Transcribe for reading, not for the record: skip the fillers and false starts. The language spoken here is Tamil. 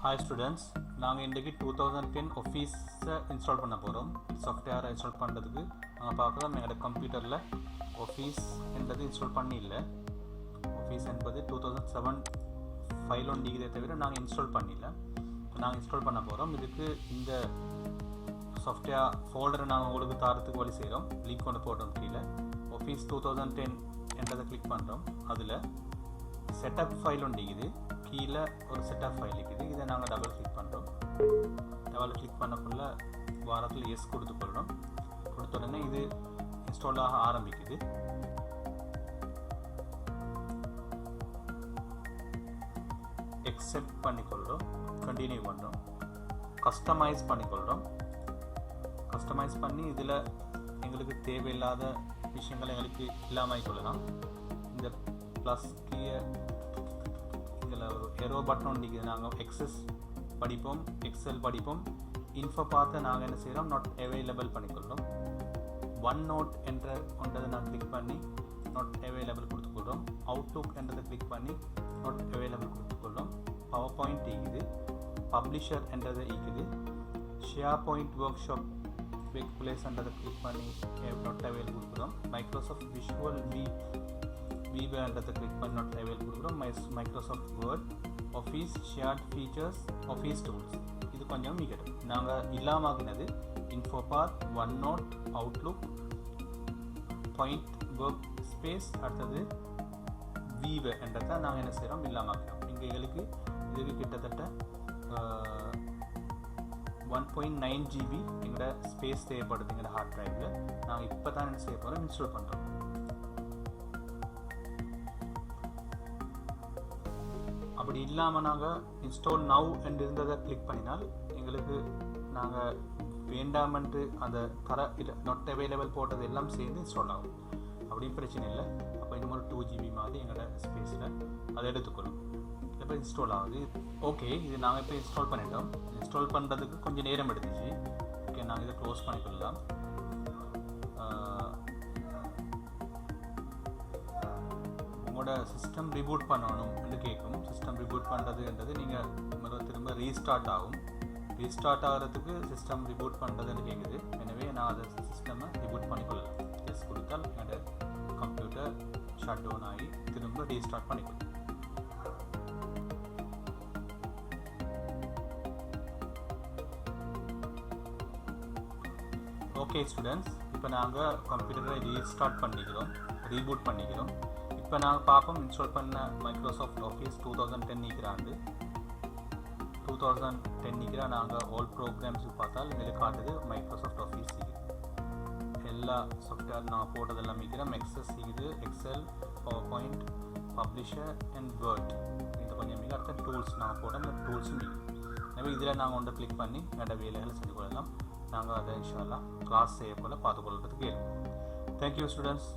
Hi students, நாங்கள் இன்றைக்கி 2010 ஆஃபீஸை இன்ஸ்டால் பண்ண போகிறோம். சாஃப்ட்வேரை இன்ஸ்டால் பண்ணுறதுக்கு நாங்கள் பார்க்கலாம். எங்களோட கம்ப்யூட்டரில் ஆஃபீஸ் என்பது இன்ஸ்டால் பண்ணி இல்லை. ஆஃபீஸ் என்பது 2007 ஃபைல் ஒன்றிக்கிறதே தவிர நாங்கள் இன்ஸ்டால் பண்ணிடல. நாங்கள் இன்ஸ்டால் பண்ண போகிறோம். இதுக்கு இந்த சாஃப்ட்வேர் ஃபோல்டரை நாங்கள் உங்களுக்கு தாரத்துக்கு வழி செய்கிறோம். லிங்க் கொண்டு போடுறோம். கீழே ஆஃபீஸ் 2010 என்றதை கிளிக் பண்ணுறோம். அதில் செட்டப் ஃபைல் ஒன்றிக்குது. கீழே ஒரு செட்டப் ஃபைல் இருக்குது. இதை நாங்கள் டபுள் கிளிக் பண்ணுறோம். டபுள் கிளிக் பண்ணக்குள்ள வாரத்தில் எஸ் கொடுத்துக்கொள்கிறோம். கொடுத்த உடனே இது இன்ஸ்டால் ஆக ஆரம்பிக்குது. எக்ஸெப்ட் பண்ணிக்கொள்கிறோம். கண்டினியூ பண்ணுறோம். கஸ்டமைஸ் பண்ணிக்கொள்கிறோம். கஸ்டமைஸ் பண்ணி இதில் எங்களுக்கு தேவையில்லாத விஷயங்களை எங்களுக்கு இல்லாமல் கொள்ளலாம். இந்த ப்ளஸ் கீயை இதில் ஒரு எரோ பட்டன் ஒன்றிக்குது. நாங்கள் எக்ஸஸ் படிப்போம், எக்ஸல் படிப்போம். இன்ஃபோ பார்த்து நாங்கள் என்ன செய்கிறோம், நாட் அவைலபிள் பண்ணிக்கொள்கிறோம். ஒன் நோட் என்ற ஒன்றதை நான் கிளிக் பண்ணி நாட் அவைலபிள் கொடுத்துக்கொள்கிறோம். அவுட்லுக் என்றதை கிளிக் பண்ணி நாட் அவைலபிள் கொடுத்துக்கொள்கிறோம். பவர் பாயிண்ட் ஈக்குது. பப்ளிஷர் என்றதை ஈக்குது. ஷேர் பாயிண்ட் ஒர்க் ஷாப் பிக் பிளேஸ் என்றதை கிளிக் பண்ணி நாட் அவைலபிள் கொடுக்குறோம். மைக்ரோசாஃப்ட் விஷுவல் விவேன்றதை கிளிக் பண்ணி நாட் அவைலபிள் கொடுக்குறோம். Microsoft Word, Office, shared features, Office tools. இது கொஞ்சம் மிகட்டும். நாங்கள் இல்லாமக்கினது InfoPath, OneNote, Outlook, point workspace, அடுத்தது வீவே என்றதை நாங்கள் என்ன செய்கிறோம், இல்லாமக்கிறோம். இங்கே எங்களுக்கு இதுக்கு கிட்டத்தட்ட 1.9 GB எங்களோட ஸ்பேஸ் தேவைப்படுது எங்களோட ஹார்ட் ட்ரைவில். நாங்கள் இப்போ தான் என்ன செய்ய போகிறோம், இன்ஸ்டால் பண்ணுறோம். அப்படி இல்லாமல் நாங்கள் இன்ஸ்டால் நவ் என்று இருந்ததை கிளிக் பண்ணினால் எங்களுக்கு நாங்கள் வேண்டாமென்று அந்த இல்லை நாட் அவைலபிள் போட்டது எல்லாம் சேர்ந்து இன்ஸ்டால் ஆகும். அப்படின்னு பிரச்சனை இல்லை. அப்போ இந்த மாதிரி 2 GB மாதிரி எங்களோட ஸ்பேஸில் அதை எடுத்துக்கொள்ளும். இப்போ இன்ஸ்டால் ஆகுது. ஓகே, இது நாங்கள் இப்போ இன்ஸ்டால் பண்ணிட்டோம். இன்ஸ்டால் பண்ணுறதுக்கு கொஞ்சம் நேரம் எடுத்துச்சு. ஓகே, நாங்கள் இதை க்ளோஸ் பண்ணிக்கொள்ளலாம். உங்களோட சிஸ்டம் ரிபூட் பண்ணணும் என்று கேட்கும். சிஸ்டம் ரிபூட் பண்ணுறதுன்றது நீங்கள் திரும்ப ரீஸ்டார்ட் ஆகும். ரீஸ்டார்ட் ஆகிறதுக்கு சிஸ்டம் ரிபூட் பண்ணுறதுன்னு கேட்குது. எனவே நான் அதை சிஸ்டமை ரிபூட் பண்ணிக்கொள்ளலாம். எஸ் கொடுத்தால் என்னோட கம்ப்யூட்டர் ஷட் டவுன் ஆகி திரும்ப ரீஸ்டார்ட் பண்ணிக்கொள்ளலாம். ஓகே ஸ்டூடெண்ட்ஸ், இப்போ நாங்கள் கம்ப்யூட்டரை ரீஸ்டார்ட் பண்ணிக்கிறோம், ரீபூட் பண்ணிக்கிறோம். இப்போ நாங்கள் பார்ப்போம் இன்ஸ்டால் பண்ண மைக்ரோசாஃப்ட் ஆஃபீஸ் 2010 நிற்கிறாண்டு. 2010 நிற்கிற நாங்கள் ஆல் ப்ரோக்ராம்ஸுக்கு பார்த்தால் எங்களுக்கு காட்டுது மைக்ரோசாஃப்ட் ஆஃபீஸ் இருக்குது. எல்லா சாஃப்ட்வேர் நான் போட்டதெல்லாம் நிற்கிறோம். எக்ஸஸ் இருக்குது, Excel, PowerPoint, Publisher and Word. இந்த கொஞ்சம் மிக அடுத்த டூல்ஸ் நான் போட இந்த டூல்ஸும் நிற்கும். எனவே இதில் நாங்கள் ஒன்றை கிளிக் பண்ணி என்னோட வேலைகளை செஞ்சு கொள்ளலாம். நாங்கள் அதை இன்ஷா அல்லாஹ் கிளாஸ் செய்யக்குள்ள பார்த்துக்கொள்கிறதுக்கு இருக்கும். Thank you students.